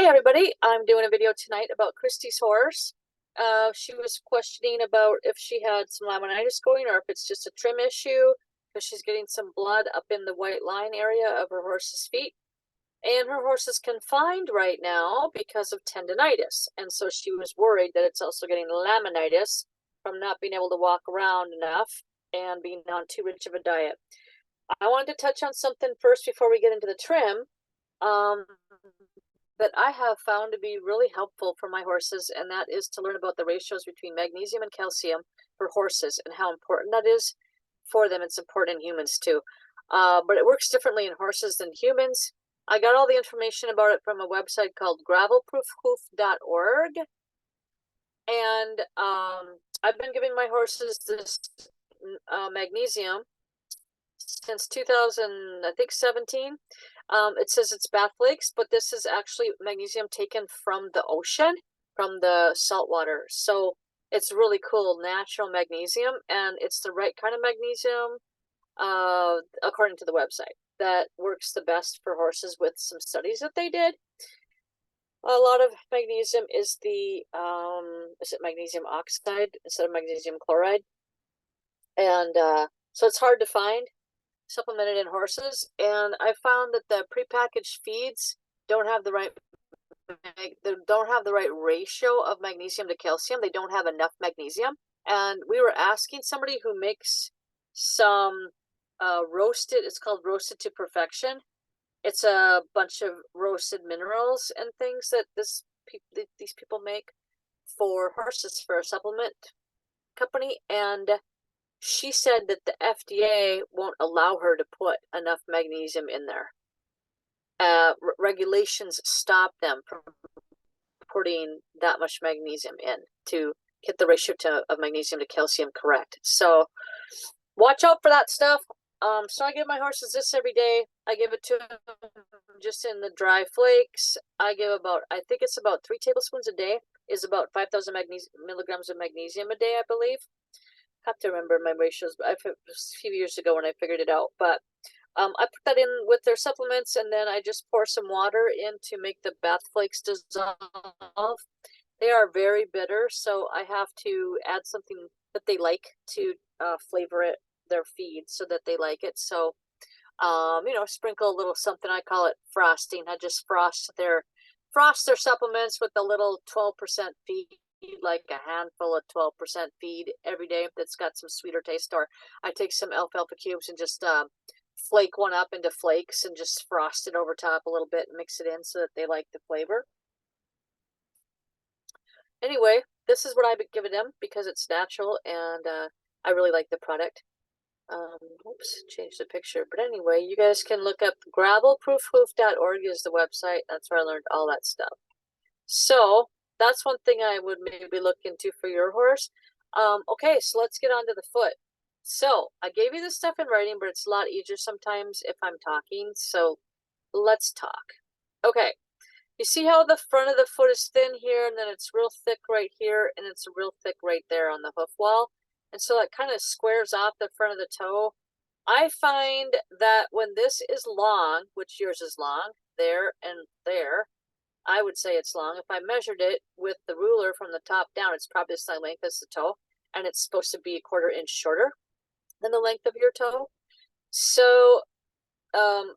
Hey everybody, I'm doing a video tonight about Kristy's horse. She was questioning about if she had some laminitis going or if it's just a trim issue because she's getting some blood up in the white line area of her horse's feet. And her horse is confined right now because of tendonitis. And so she was worried that it's also getting laminitis from not being able to walk around enough and being on too rich of a diet. I wanted to touch on something first before we get into the trim. That I have found to be really helpful for my horses, and that is to learn about the ratios between magnesium and calcium for horses and how important that is for them. It's important in humans too, but it works differently in horses than humans. I got all the information about it from a website called gravelproofhoof.org, and I've been giving my horses this magnesium since 2017. It says it's bath flakes, but this is actually magnesium taken from the ocean, from the salt water. So it's really cool, natural magnesium, and it's the right kind of magnesium, according to the website, that works the best for horses with some studies that they did. A lot of magnesium is the, is it magnesium oxide instead of magnesium chloride? And so it's hard to find supplemented in horses, and I found that the prepackaged feeds don't have the right ratio of magnesium to calcium. They don't have enough magnesium. And we were asking somebody who makes some roasted, it's called Roasted to Perfection. It's a bunch of roasted minerals and things that these people make for horses for a supplement company, and she said that the FDA won't allow her to put enough magnesium in there. Regulations stop them from putting that much magnesium in to get the ratio of magnesium to calcium correct. So watch out for that stuff. So I give my horses this every day. I give it to them just in the dry flakes. I give about, I think it's about 3 tablespoons a day, is about 5,000 milligrams of magnesium a day, I believe. Have to remember my ratios, but a few years ago when I figured it out. But I put that in with their supplements, and then I just pour some water in to make the bath flakes dissolve. They are very bitter, so I have to add something that they like to flavor it, their feed, so that they like it. So sprinkle a little something. I call it frosting. I just frost their supplements with a little 12% feed, like a handful of 12% feed every day that's got some sweeter taste. Or I take some alfalfa cubes and just flake one up into flakes and just frost it over top a little bit and mix it in so that they like the flavor. Anyway, this is what I've been giving them because it's natural, and I really like the product. Oops, changed the picture. But anyway, you guys can look up gravelproofhoof.org is the website. That's where I learned all that stuff. So that's one thing I would maybe look into for your horse. Okay, so let's get on to the foot. So I gave you this stuff in writing, but it's a lot easier sometimes if I'm talking. So let's talk. Okay, you see how the front of the foot is thin here, and then it's real thick right here, and it's real thick right there on the hoof wall. And so it kind of squares off the front of the toe. I find that when this is long, which yours is long, there and there, I would say it's long. If I measured it with the ruler from the top down, it's probably the same length as the toe, and it's supposed to be a 1/4 inch shorter than the length of your toe. So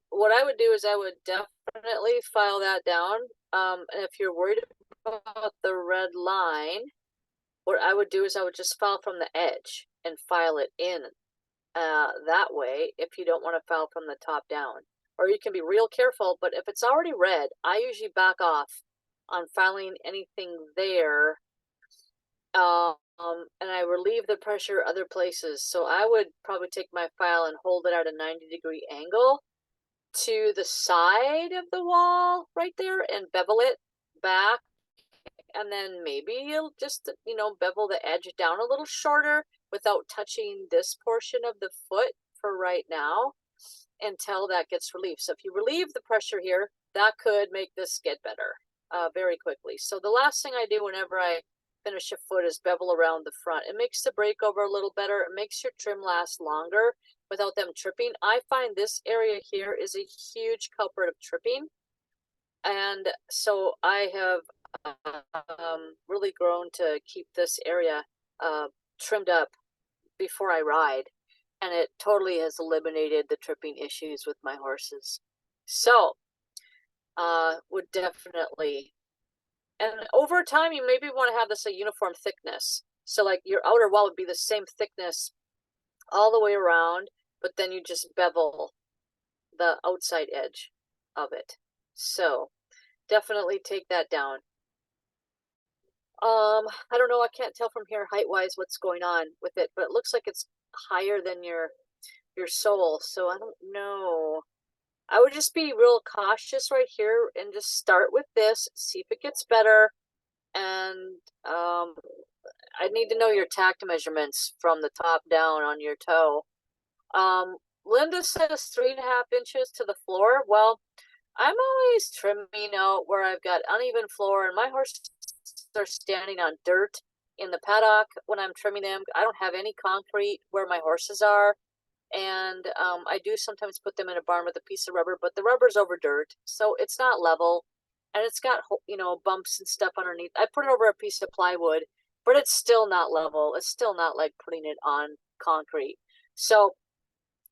what I would do is I would definitely file that down. And if you're worried about the red line, what I would do is I would just file from the edge and file it in that way if you don't want to file from the top down. Or you can be real careful, but if it's already red, I usually back off on filing anything there, and I relieve the pressure other places. So I would probably take my file and hold it at a 90-degree angle to the side of the wall right there and bevel it back, and then maybe you'll just bevel the edge down a little shorter without touching this portion of the foot for right now, until that gets relieved. So if you relieve the pressure here, that could make this get better very quickly. So the last thing I do whenever I finish a foot is bevel around the front. It makes the break over a little better. It makes your trim last longer without them tripping. I find this area here is a huge culprit of tripping. And so I have really grown to keep this area trimmed up before I ride, and it totally has eliminated the tripping issues with my horses. So would definitely, and over time you maybe want to have this a uniform thickness, so like your outer wall would be the same thickness all the way around, but then you just bevel the outside edge of it. So definitely take that down. I don't know, I can't tell from here height wise what's going on with it, but it looks like it's higher than your sole, so I don't know. I would just be real cautious right here and just start with this, see if it gets better. And I need to know your tact measurements from the top down on your toe. Linda says 3.5 inches to the floor. Well, I'm always trimming out where I've got uneven floor, and my horses are standing on dirt in the paddock when I'm trimming them. I don't have any concrete where my horses are. And I do sometimes put them in a barn with a piece of rubber, but the rubber's over dirt, so it's not level, and it's got, you know, bumps and stuff underneath. I put it over a piece of plywood, but it's still not level. It's still not like putting it on concrete. So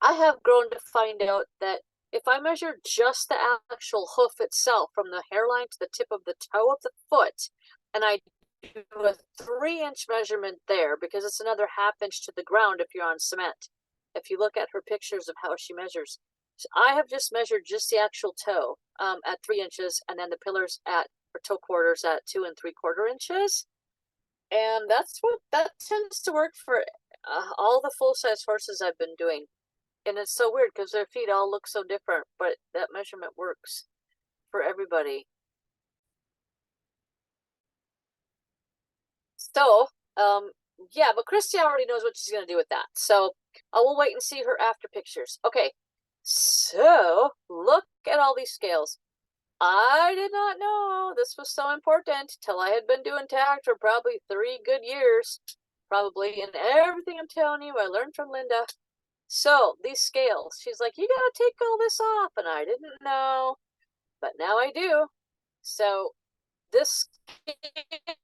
I have grown to find out that if I measure just the actual hoof itself from the hairline to the tip of the toe of the foot, and I do a 3-inch measurement there, because it's another 1/2 inch to the ground if you're on cement. If you look at her pictures of how she measures, so I have just measured just the actual toe at 3 inches, and then the pillars at, or toe quarters at 2 3/4 inches. And that tends to work for all the full-size horses I've been doing. And it's so weird because their feet all look so different, but that measurement works for everybody. So, yeah, but Kristy already knows what she's going to do with that. So I will wait and see her after pictures. Okay, so look at all these scales. I did not know this was so important till I had been doing tact for probably 3 good years, probably. And everything I'm telling you, I learned from Linda. So these scales, she's like, you gotta take all this off, and I didn't know, but now I do. So this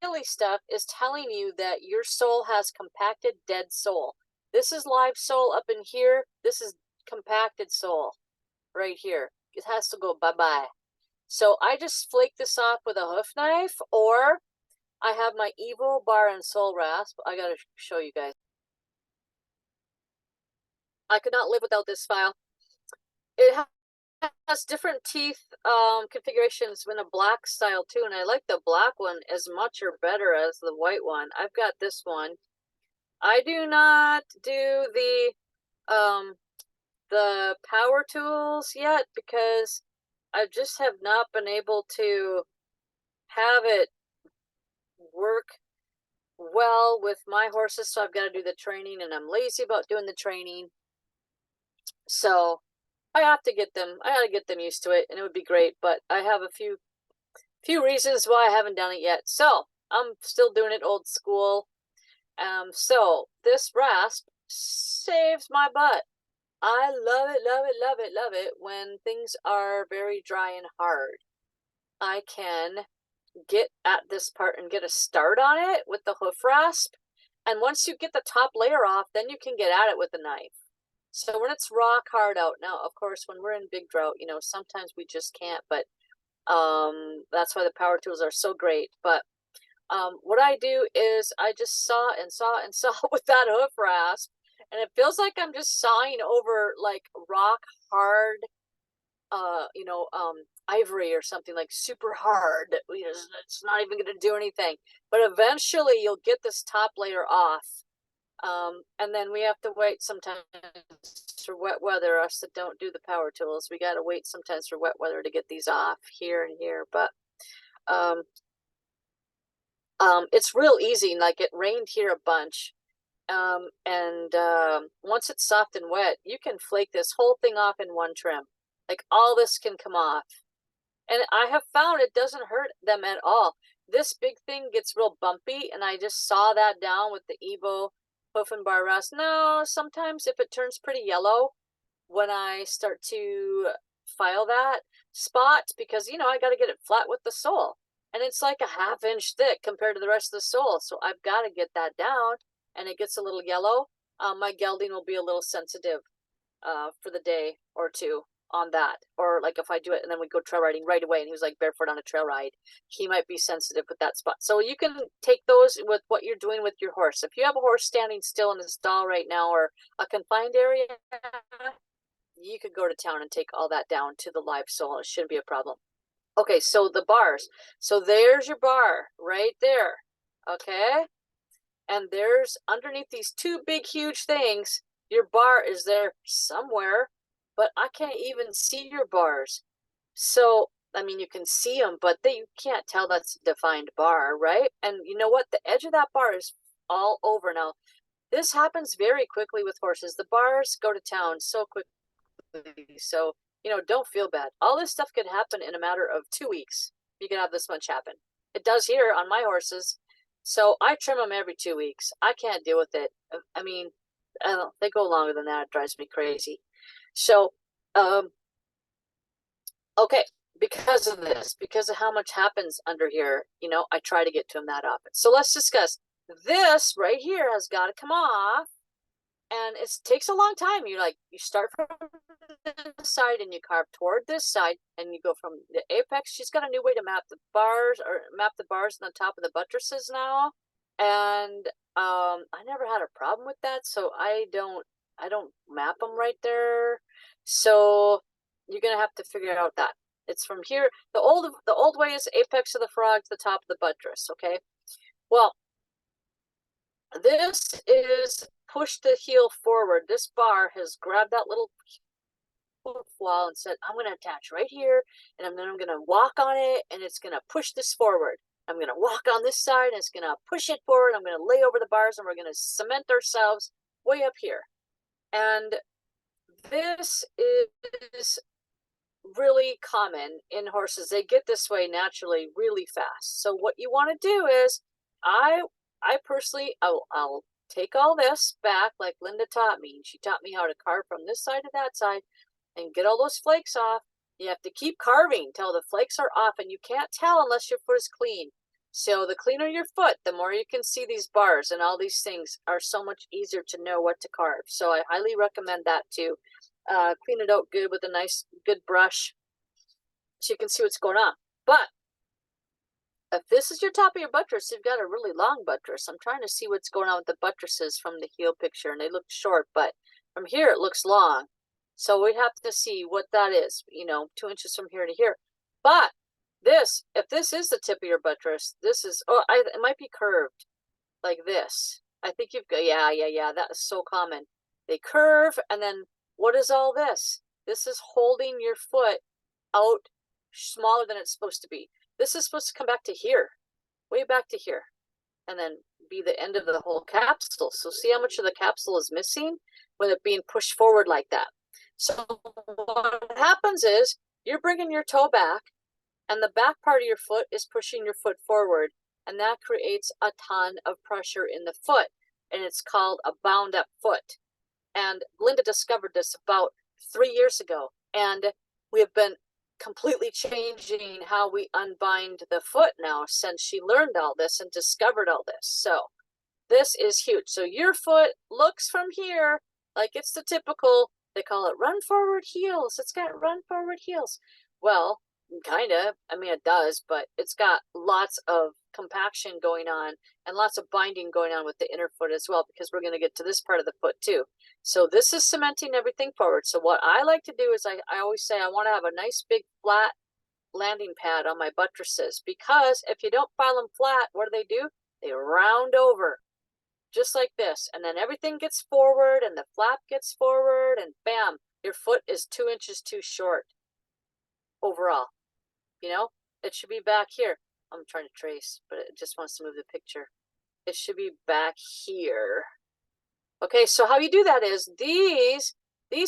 scaly stuff is telling you that your sole has compacted dead sole. This is live sole up in here. This is compacted sole right here. It has to go bye-bye. So I just flake this off with a hoof knife, or I have my Evo bar and sole rasp. I gotta show you guys. I could not live without this file. It has different teeth configurations in a black style too, and I like the black one as much or better as the white one. I've got this one. I do not do the power tools yet because I just have not been able to have it work well with my horses, so I've got to do the training, and I'm lazy about doing the training. So I have to get them, I gotta get them used to it, and it would be great, but I have a few reasons why I haven't done it yet. So I'm still doing it old school. So this rasp saves my butt. I love it, love it, love it, love it when things are very dry and hard. I can get at this part and get a start on it with the hoof rasp. And once you get the top layer off, then you can get at it with a knife. So when it's rock hard out, now, of course, when we're in big drought, you know, sometimes we just can't, but that's why the power tools are so great. But what I do is I just saw and saw and saw with that hoof rasp, and it feels like I'm just sawing over like rock hard, you know, ivory or something, like super hard. You know, it's not even going to do anything. But eventually you'll get this top layer off. And then we have to wait sometimes for wet weather. Us that don't do the power tools, we got to wait sometimes for wet weather to get these off here and here. But it's real easy. Like, it rained here a bunch. Once it's soft and wet, you can flake this whole thing off in one trim. Like, all this can come off. And I have found it doesn't hurt them at all. This big thing gets real bumpy, and I just saw that down with the Evo hoof and bar rasp. No, sometimes if it turns pretty yellow when I start to file that, spots because, you know, I got to get it flat with the sole. And it's like a 1/2 inch thick compared to the rest of the sole. So I've got to get that down, and it gets a little yellow. My gelding will be a little sensitive for the day or two on that. Or like if I do it and then we go trail riding right away and he was like barefoot on a trail ride, he might be sensitive with that spot. So you can take those with what you're doing with your horse. If you have a horse standing still in a stall right now or a confined area, you could go to town and take all that down to the live sole. It shouldn't be a problem. Okay, so the bars. So there's your bar right there. Okay. And there's underneath these two big, huge things, your bar is there somewhere, but I can't even see your bars. So, I mean, you can see them, but you can't tell that's a defined bar, right? And you know what? The edge of that bar is all over. Now, this happens very quickly with horses. The bars go to town so quickly. So, you know, don't feel bad. All this stuff could happen in a matter of 2 weeks. You can have this much happen. It does here on my horses. So I trim them every 2 weeks. I can't deal with it. I mean, I don't, they go longer than that. It drives me crazy. So, okay, because of this, because of how much happens under here, you know, I try to get to them that often. So let's discuss. This right here has got to come off. And it takes a long time. You start from this side and you carve toward this side and you go from the apex. She's got a new way to map the bars on the top of the buttresses now. And I never had a problem with that, so I don't map them right there. So you're gonna have to figure out that. It's from here. The old way is apex of the frog to the top of the buttress, okay? Well, this is push the heel forward. This bar has grabbed that little wall and said, I'm going to attach right here, and I'm going to walk on it, and it's going to push this forward. I'm going to walk on this side, and it's going to push it forward. I'm going to lay over the bars, and we're going to cement ourselves way up here. And this is really common in horses. They get this way naturally really fast. So what you want to do is, I personally, I'll take all this back like Linda taught me. She taught me how to carve from this side to that side and get all those flakes off. You have to keep carving till the flakes are off, and you can't tell unless your foot is clean. So the cleaner your foot, the more you can see these bars, and all these things are so much easier to know what to carve. So I highly recommend that too. Clean it out good with a nice, good brush so you can see what's going on. But if this is your top of your buttress, you've got a really long buttress. I'm trying to see what's going on with the buttresses from the heel picture, and they look short, but from here it looks long. So we have to see what that is, you know, 2 inches from here to here. But this, if this is the tip of your buttress, this is, it might be curved like this. I think you've got, yeah, that is so common. They curve, and then what is all this? This is holding your foot out smaller than it's supposed to be. This is supposed to come back to here, way back to here, and then be the end of the whole capsule. So see how much of the capsule is missing with it being pushed forward like that. So what happens is you're bringing your toe back, and the back part of your foot is pushing your foot forward, and that creates a ton of pressure in the foot, and it's called a bound up foot. And Linda discovered this about 3 years ago, and we have been completely changing how we unbind the foot now since she learned all this and discovered all this. So this is huge. So your foot looks from here like it's the typical, they call it run forward heels. It's got run forward heels. Well, kind of, I mean, it does, but it's got lots of compaction going on and lots of binding going on with the inner foot as well, because we're going to get to this part of the foot too. So this is cementing everything forward. So what I like to do is I always say I want to have a nice big flat landing pad on my buttresses, because if you don't file them flat, what do? They round over just like this, and then everything gets forward and the flap gets forward, and bam, your foot is 2 inches too short overall. You know, it should be back here. I'm trying to trace, but it just wants to move the picture. It should be back here. Okay, so how you do that is these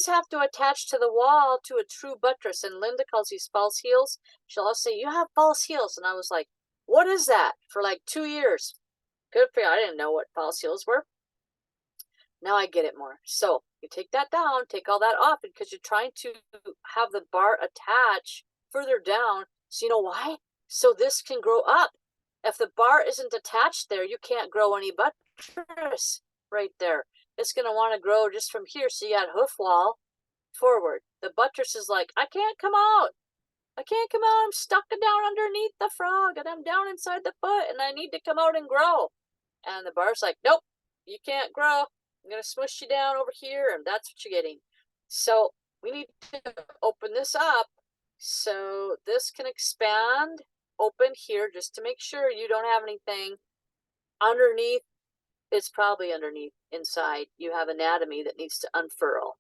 have to attach to the wall to a true buttress, and Linda calls these false heels. She'll also say, you have false heels, and I was like, what is that? For like 2 years. Good for you. I didn't know what false heels were. Now I get it more. So you take that down, take all that off, because you're trying to have the bar attach further down. So you know why? So this can grow up. If the bar isn't attached there, you can't grow any buttress right there. It's going to want to grow just from here. So you got hoof wall forward. The buttress is like, I can't come out. I can't come out. I'm stuck down underneath the frog and I'm down inside the foot and I need to come out and grow. And the bar's like, nope, you can't grow. I'm going to smush you down over here. And that's what you're getting. So we need to open this up so this can expand open here just to make sure you don't have anything underneath. It's probably underneath inside. You have anatomy that needs to unfurl.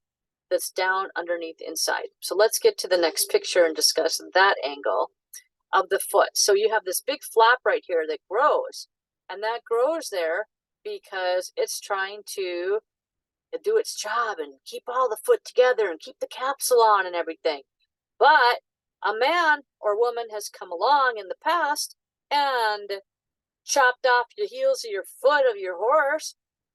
That's down underneath inside. So let's get to the next picture and discuss that angle of the foot. So you have this big flap right here that grows, and that grows there because it's trying to do its job and keep all the foot together and keep the capsule on and everything. But a man or woman has come along in the past and chopped off the heels of your foot of your horse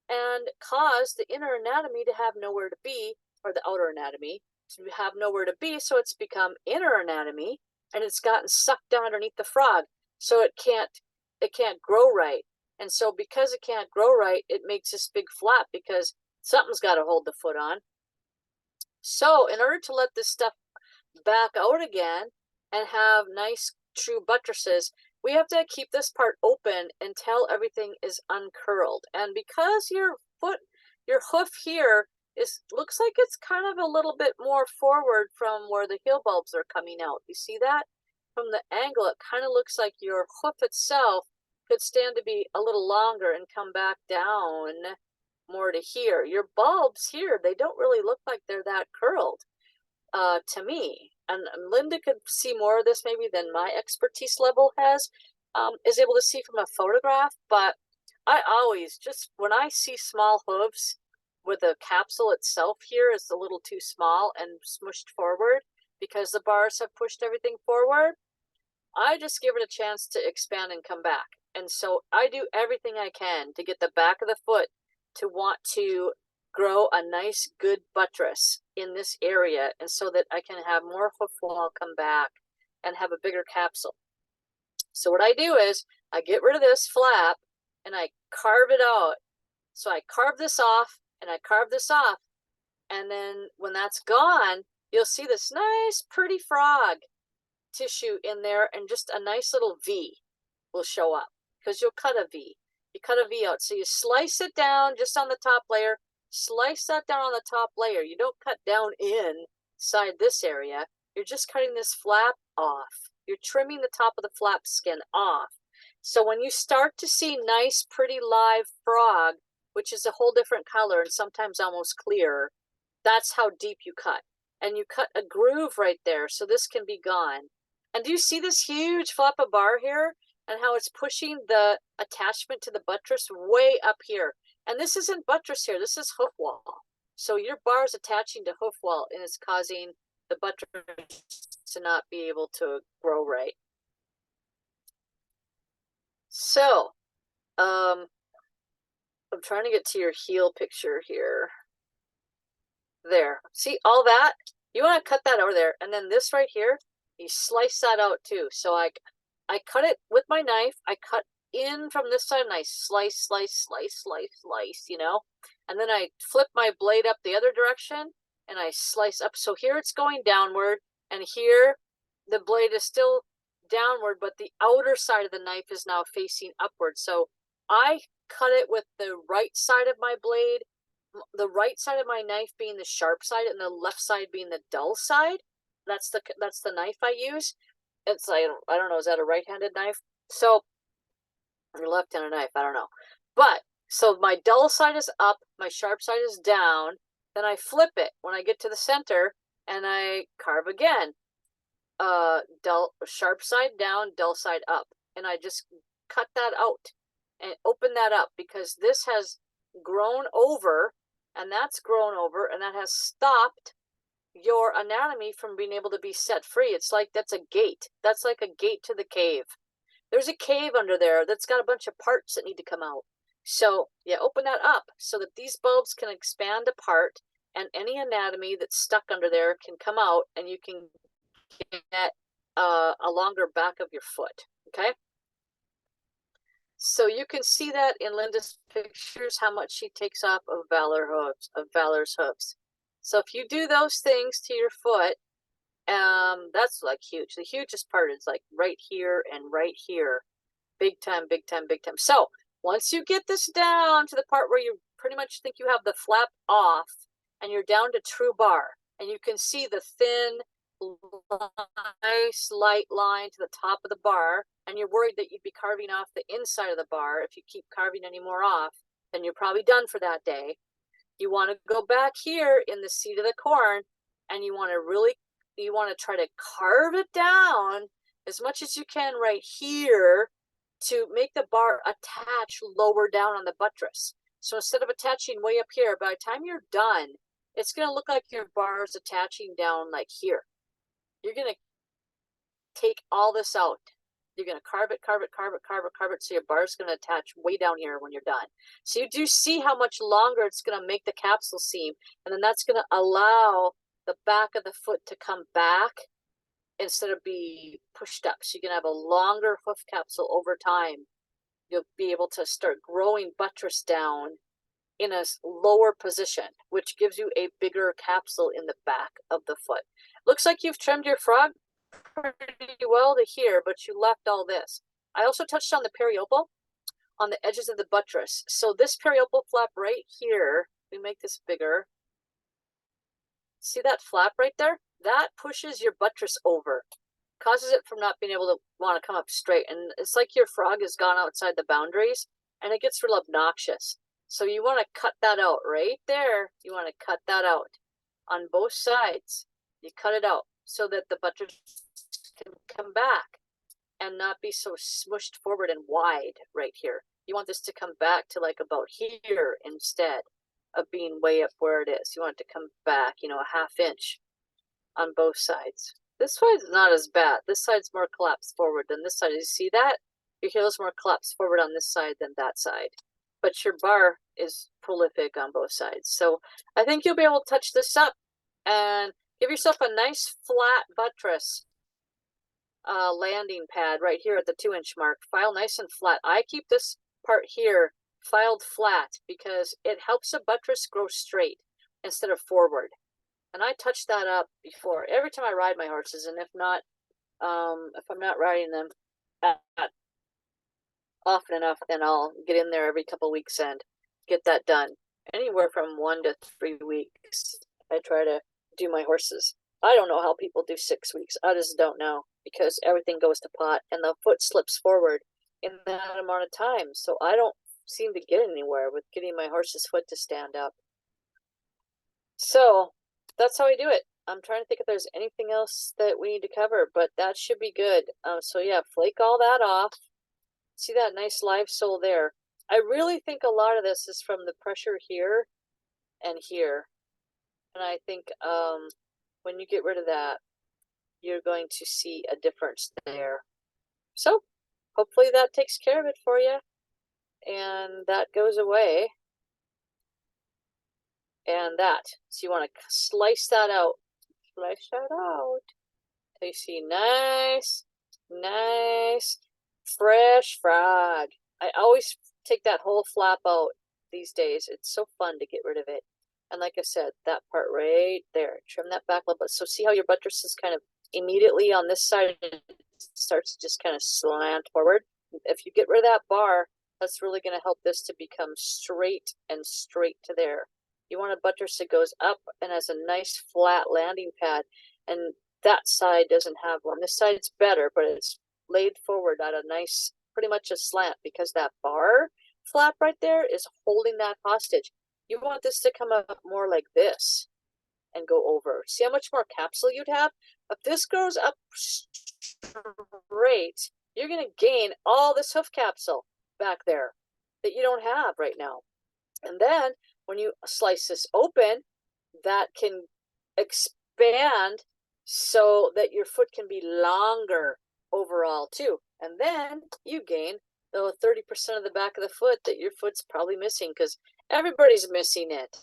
and caused the inner anatomy to have nowhere to be, or the outer anatomy to have nowhere to be. So it's become inner anatomy and it's gotten sucked down underneath the frog. So it can't grow right. And so because it can't grow right, it makes this big flap because something's got to hold the foot on. So in order to let this stuff back out again and have nice true buttresses, we have to keep this part open until everything is uncurled. And because your hoof here looks like it's kind of a little bit more forward from where the heel bulbs are coming out. You see that? From the angle, it kind of looks like your hoof itself could stand to be a little longer and come back down more to here. Your bulbs here, they don't really look like they're that curled to me. And Linda could see more of this maybe than my expertise level is able to see from a photograph. But I always, just when I see small hooves where the capsule itself here is a little too small and smushed forward because the bars have pushed everything forward, I just give it a chance to expand and come back. And so I do everything I can to get the back of the foot to want to grow a nice good buttress in this area, and so that I can have more hoof wall come back and have a bigger capsule. So what I do is I get rid of this flap and I carve it out. So I carve this off and I carve this off, and then when that's gone, you'll see this nice pretty frog tissue in there, and just a nice little V will show up because you'll cut a V. You cut a V out. So you slice it down just on the top layer, slice that down on the top layer. You don't cut down inside this area. You're just cutting this flap off. You're trimming the top of the flap skin off. So when you start to see nice, pretty live frog, which is a whole different color and sometimes almost clear, that's how deep you cut. And you cut a groove right there so this can be gone. And do you see this huge flap of bar here? And how it's pushing the attachment to the buttress way up here. And this isn't buttress here, this is hoof wall. So your bar is attaching to hoof wall and it's causing the buttress to not be able to grow right. So, I'm trying to get to your heel picture here. There, see all that? You want to cut that over there. And then this right here, you slice that out too. So I cut it with my knife. I cut in from this side and I slice, slice, slice, slice, slice, you know, and then I flip my blade up the other direction and I slice up. So here it's going downward and here the blade is still downward, but the outer side of the knife is now facing upward. So I cut it with the right side of my blade, the right side of my knife being the sharp side and the left side being the dull side. That's the knife I use. It's like, I don't know, is that a right-handed knife? So, or left-handed knife, I don't know. But, so my dull side is up, my sharp side is down, then I flip it when I get to the center, and I carve again. Sharp side down, dull side up. And I just cut that out and open that up because this has grown over, and that's grown over, and that has stopped your anatomy from being able to be set free. It's like that's a gate. That's like a gate to the cave. There's a cave under there that's got a bunch of parts that need to come out. So yeah, open that up so that these bulbs can expand apart and any anatomy that's stuck under there can come out and you can get a longer back of your foot, okay? So you can see that in Linda's pictures, how much she takes off of Valor's hooves. So if you do those things to your foot, that's like huge. The hugest part is like right here and right here. Big time, big time, big time. So once you get this down to the part where you pretty much think you have the flap off and you're down to true bar, and you can see the thin, nice light line to the top of the bar, and you're worried that you'd be carving off the inside of the bar. If you keep carving any more off, then you're probably done for that day. You want to go back here in the seat of the corn, and you want to try to carve it down as much as you can right here to make the bar attach lower down on the buttress. So instead of attaching way up here, by the time you're done, it's going to look like your bar is attaching down like here. You're going to take all this out. You're going to carve it, carve it, carve it, carve it, carve it, so your bar is going to attach way down here when you're done. So you do see how much longer it's going to make the capsule seam, and then that's going to allow the back of the foot to come back instead of be pushed up. So you're going to have a longer hoof capsule over time. You'll be able to start growing buttress down in a lower position, which gives you a bigger capsule in the back of the foot. Looks like you've trimmed your frog pretty well to here, but you left all this. I also touched on the perople on the edges of the buttress. So this perople flap right here, we make this bigger. See that flap right there? That pushes your buttress over, causes it from not being able to want to come up straight. And it's like your frog has gone outside the boundaries, and it gets real obnoxious. So you want to cut that out right there. You want to cut that out on both sides. You cut it out so that the buttress can come back and not be so smushed forward and wide right here. You want this to come back to like about here instead of being way up where it is. You want it to come back, you know, a ½ inch on both sides. This side's not as bad. This side's more collapsed forward than this side. You see that? Your heel's more collapsed forward on this side than that side. But your bar is prolific on both sides. So I think you'll be able to touch this up and give yourself a nice flat buttress landing pad right here at the 2-inch mark. File nice and flat. I keep this part here filed flat because it helps the buttress grow straight instead of forward. And I touch that up before every time I ride my horses, and if I'm not riding them often enough, then I'll get in there every couple weeks and get that done. Anywhere from 1 to 3 weeks, I try to do my horses. I don't know how people do 6 weeks. I just don't know, because everything goes to pot and the foot slips forward in that amount of time. So I don't seem to get anywhere with getting my horse's foot to stand up. So that's how I do it. I'm trying to think if there's anything else that we need to cover, but that should be good. So yeah, flake all that off. See that nice live sole there? I really think a lot of this is from the pressure here and here. And I think when you get rid of that, you're going to see a difference there. So hopefully that takes care of it for you. And that goes away. And that. So you want to slice that out. Slice that out. So you see nice, nice, fresh frog. I always take that whole flap out these days. It's so fun to get rid of it. And like I said, that part right there, trim that back a little bit. So see how your buttress is kind of immediately on this side, it starts to just kind of slant forward. If you get rid of that bar, that's really going to help this to become straight and straight to there. You want a buttress that goes up and has a nice flat landing pad, and that side doesn't have one. This side's better, but it's laid forward at a nice, pretty much a slant, because that bar flap right there is holding that hostage. You want this to come up more like this and go over. See how much more capsule you'd have? If this goes up straight, you're going to gain all this hoof capsule back there that you don't have right now. And then when you slice this open, that can expand so that your foot can be longer overall too. And then you gain the 30% of the back of the foot that your foot's probably missing, because everybody's missing it.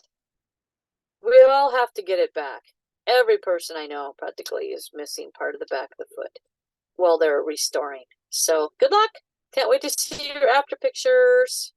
We all have to get it back. Every person I know practically is missing part of the back of the foot. while they're restoring. So good luck. Can't wait to see your after pictures.